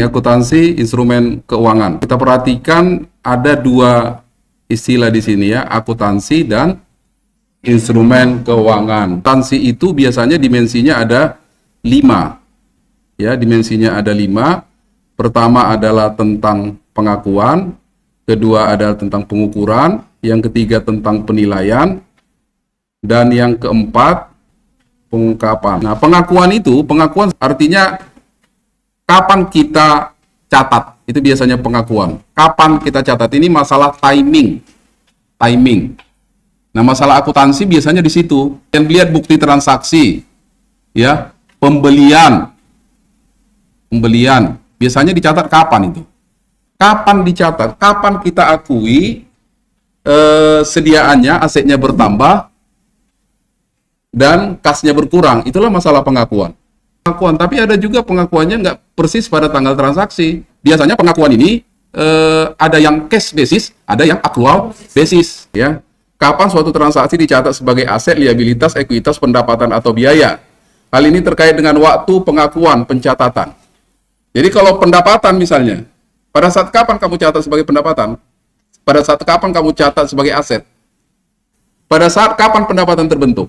akuntansi instrumen keuangan. Kita perhatikan ada dua istilah di sini ya, akuntansi dan instrumen keuangan. Akuntansi itu biasanya dimensinya ada 5. Ya, dimensinya ada 5. Pertama adalah tentang pengakuan, kedua adalah tentang pengukuran, yang ketiga tentang penilaian, dan yang keempat pengungkapan. Nah, pengakuan artinya kapan kita catat, itu biasanya pengakuan. Kapan kita catat, ini masalah timing. Nah, masalah akuntansi biasanya di situ. Yang lihat bukti transaksi, ya, pembelian, biasanya dicatat kapan itu? Kapan dicatat? Kapan kita akui sediaannya, asetnya bertambah, dan kasnya berkurang. Itulah masalah pengakuan. Tapi ada juga pengakuannya nggak persis pada tanggal transaksi. Biasanya pengakuan ini ada yang cash basis, ada yang accrual basis. Ya, kapan suatu transaksi dicatat sebagai aset, liabilitas, ekuitas, pendapatan atau biaya. Hal ini terkait dengan waktu pengakuan pencatatan. Jadi kalau pendapatan misalnya, pada saat kapan kamu catat sebagai pendapatan? Pada saat kapan kamu catat sebagai aset? Pada saat kapan pendapatan terbentuk?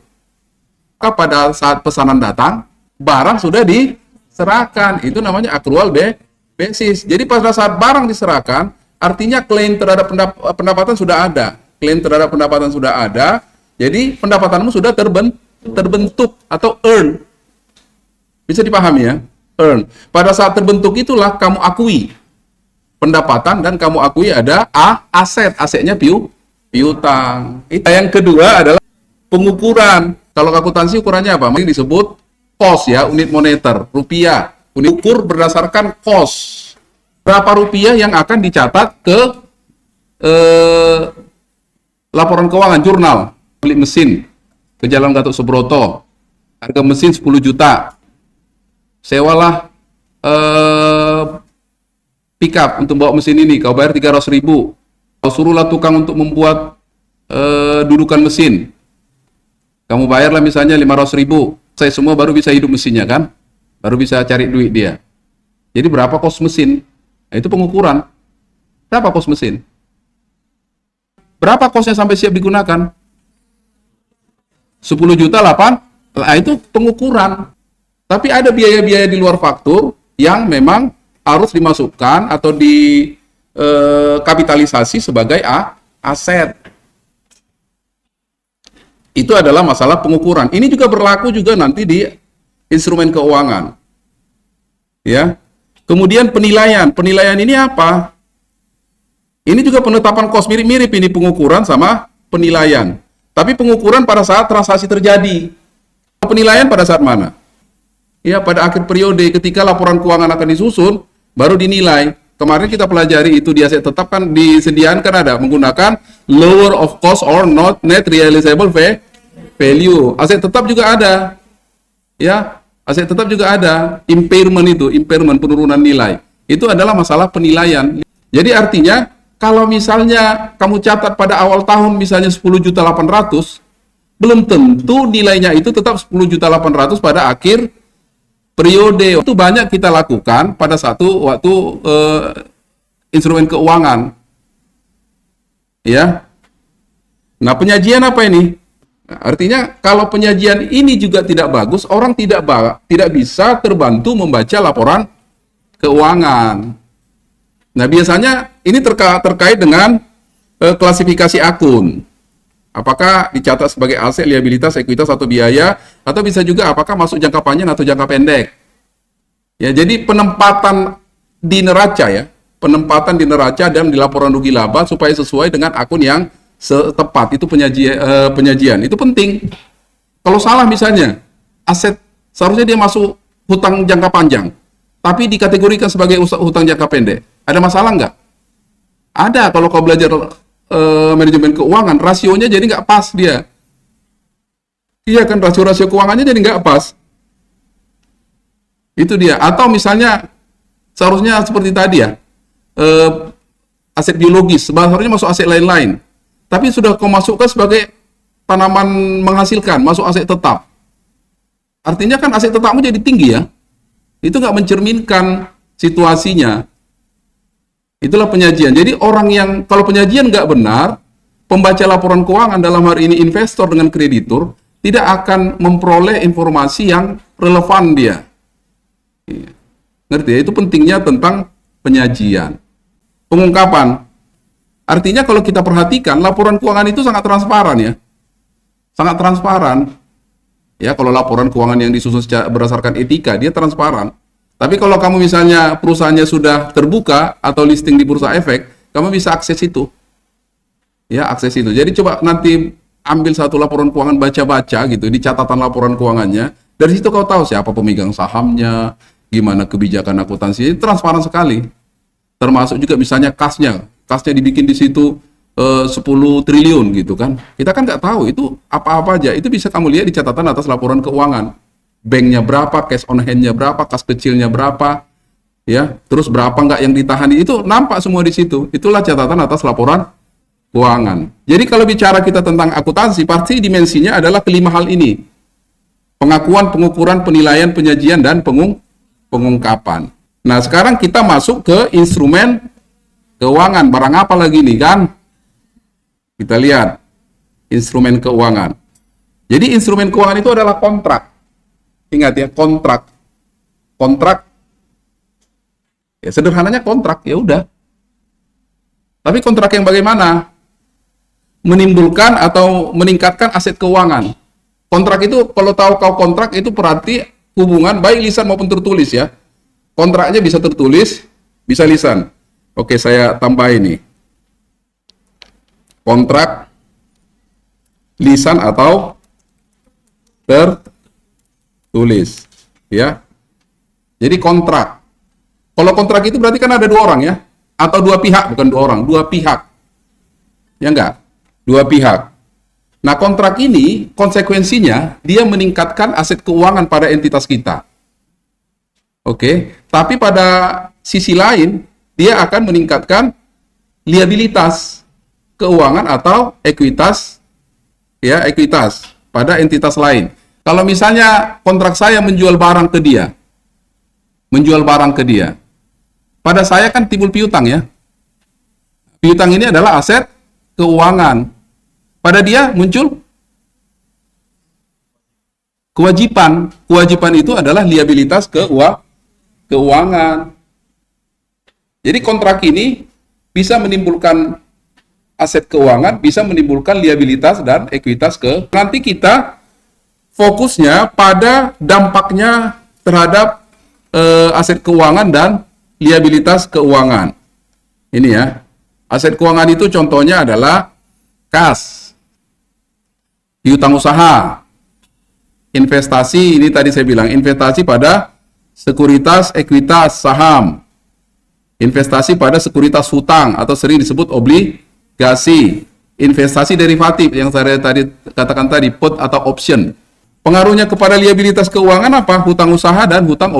Pada saat pesanan datang, barang sudah diserahkan. Itu namanya accrual basis. Jadi pada saat barang diserahkan, artinya klaim terhadap pendapatan sudah ada. Jadi pendapatanmu sudah terbentuk atau earn. Bisa dipahami ya? Earn. Pada saat terbentuk itulah kamu akui pendapatan dan kamu akui ada aset. Asetnya piutang. Yang kedua adalah pengukuran. Kalau akuntansi ukurannya apa? Mungkin disebut cost ya, unit moneter, rupiah. Ukur berdasarkan cost. Berapa rupiah yang akan dicatat ke laporan keuangan, jurnal. Beli mesin ke Jalan Gatot Subroto. Harga mesin 10 juta. Sewalah pick up untuk bawa mesin ini. Kau bayar 300.000. Kau suruhlah tukang untuk membuat dudukan mesin. Kamu bayarlah misalnya 500.000. Saya semua baru bisa hidup mesinnya kan? Baru bisa cari duit dia. Jadi berapa kos mesin? Nah, itu pengukuran. Berapa kos mesin? Berapa kosnya sampai siap digunakan? 10 juta 8. Nah, itu pengukuran. Tapi ada biaya-biaya di luar faktur yang memang harus dimasukkan atau dikapitalisasi sebagai aset. Itu adalah masalah pengukuran. Ini juga berlaku juga nanti di instrumen keuangan. Ya. Kemudian penilaian. Penilaian ini apa? Ini juga penetapan kos, mirip-mirip ini pengukuran sama penilaian. Tapi pengukuran pada saat transaksi terjadi. Penilaian pada saat mana? Ya, pada akhir periode ketika laporan keuangan akan disusun, baru dinilai. Kemarin kita pelajari itu di aset tetap kan disediakan ada menggunakan lower of cost or not net realizable value. Aset tetap juga ada. Ya, aset tetap juga ada. Impairment penurunan nilai. Itu adalah masalah penilaian. Jadi artinya kalau misalnya kamu catat pada awal tahun misalnya 10.800.000, belum tentu nilainya itu tetap 10.800.000 pada akhir periode. Itu banyak kita lakukan pada satu waktu instrumen keuangan. Ya. Nah, penyajian apa ini? Nah, artinya kalau penyajian ini juga tidak bagus, orang tidak bisa terbantu membaca laporan keuangan. Nah, biasanya ini terkait dengan klasifikasi akun. Apakah dicatat sebagai aset, liabilitas, ekuitas, atau biaya, atau bisa juga apakah masuk jangka panjang atau jangka pendek. Ya, jadi penempatan di neraca ya, penempatan di neraca dan di laporan rugi laba supaya sesuai dengan akun yang tepat, itu penyajian. Itu penting. Kalau salah misalnya, aset seharusnya dia masuk hutang jangka panjang, tapi dikategorikan sebagai hutang jangka pendek. Ada masalah nggak? Ada, kalau kau belajar manajemen keuangan, rasionya jadi nggak pas dia. Iya kan, rasio keuangannya jadi nggak pas. Itu dia. Atau misalnya seharusnya seperti tadi ya, aset biologis, seharusnya masuk aset lain-lain. Tapi sudah kau masukkan sebagai tanaman menghasilkan, masuk aset tetap. Artinya kan aset tetapmu jadi tinggi ya. Itu nggak mencerminkan situasinya. Itulah penyajian. Jadi orang yang, kalau penyajian nggak benar, pembaca laporan keuangan dalam hari ini investor dengan kreditur, tidak akan memperoleh informasi yang relevan dia. Ngerti ya? Itu pentingnya tentang penyajian. Pengungkapan. Artinya kalau kita perhatikan, laporan keuangan itu sangat transparan ya. Sangat transparan. Ya, kalau laporan keuangan yang disusun berdasarkan etika, dia transparan. Tapi kalau kamu misalnya perusahaannya sudah terbuka atau listing di Bursa Efek, kamu bisa akses itu. Ya, akses itu. Jadi coba nanti ambil satu laporan keuangan, baca-baca gitu di catatan laporan keuangannya. Dari situ kau tahu siapa pemegang sahamnya, gimana kebijakan akuntansi, itu transparan sekali. Termasuk juga misalnya kasnya dibikin di situ 10 triliun gitu kan. Kita kan nggak tahu itu apa-apa aja. Itu bisa kamu lihat di catatan atas laporan keuangan. Banknya berapa, cash on hand-nya berapa, kas kecilnya berapa, ya, terus berapa nggak yang ditahan, itu nampak semua di situ. Itulah catatan atas laporan keuangan. Jadi kalau bicara kita tentang akuntansi, pasti dimensinya adalah kelima hal ini. Pengakuan, pengukuran, penilaian, penyajian, dan pengungkapan. Nah, sekarang kita masuk ke instrumen keuangan. Barang apa lagi nih kan? Kita lihat instrumen keuangan. Jadi instrumen keuangan itu adalah kontrak. Ingat ya, kontrak. Kontrak. Ya sederhananya kontrak, ya udah. Tapi kontrak yang bagaimana? Menimbulkan atau meningkatkan aset keuangan. Kontrak itu, kalau tahu kau kontrak itu berarti hubungan baik lisan maupun tertulis ya. Kontraknya bisa tertulis, bisa lisan. Oke, saya tambah ini. Kontrak lisan atau tertulis, ya. Jadi kontrak. Kalau kontrak itu berarti kan ada dua orang ya, atau dua pihak, bukan dua orang, dua pihak. Ya enggak? Dua pihak. Nah, kontrak ini konsekuensinya dia meningkatkan aset keuangan pada entitas kita. Oke, tapi pada sisi lain dia akan meningkatkan liabilitas keuangan atau ekuitas, ya, ekuitas pada entitas lain. Kalau misalnya kontrak saya menjual barang ke dia, pada saya kan timbul piutang ya. Piutang ini adalah aset keuangan. Pada dia muncul kewajiban. Kewajiban itu adalah liabilitas keuangan. Jadi kontrak ini bisa menimbulkan aset keuangan, bisa menimbulkan liabilitas dan ekuitas nanti kita fokusnya pada dampaknya terhadap aset keuangan dan liabilitas keuangan. Ini ya. Aset keuangan itu contohnya adalah kas, piutang usaha, investasi, ini tadi saya bilang, investasi pada sekuritas, ekuitas, saham, investasi pada sekuritas hutang atau sering disebut obligasi, investasi derivatif yang saya tadi katakan tadi, put atau option. Pengaruhnya kepada liabilitas keuangan apa? Hutang usaha dan hutang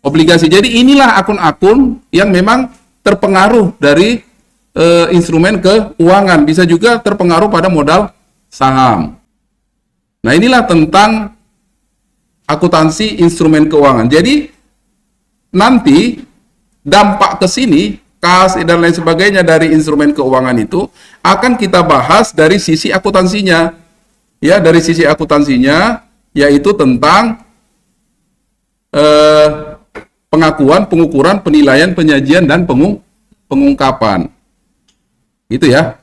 obligasi. Jadi inilah akun-akun yang memang terpengaruh dari instrumen keuangan. Bisa juga terpengaruh pada modal saham. Nah, inilah tentang akuntansi instrumen keuangan. Jadi nanti dampak ke sini, kas dan lain sebagainya dari instrumen keuangan itu akan kita bahas dari sisi akuntansinya. Ya, dari sisi akuntansinya yaitu tentang pengakuan, pengukuran, penilaian, penyajian dan pengungkapan. Gitu ya.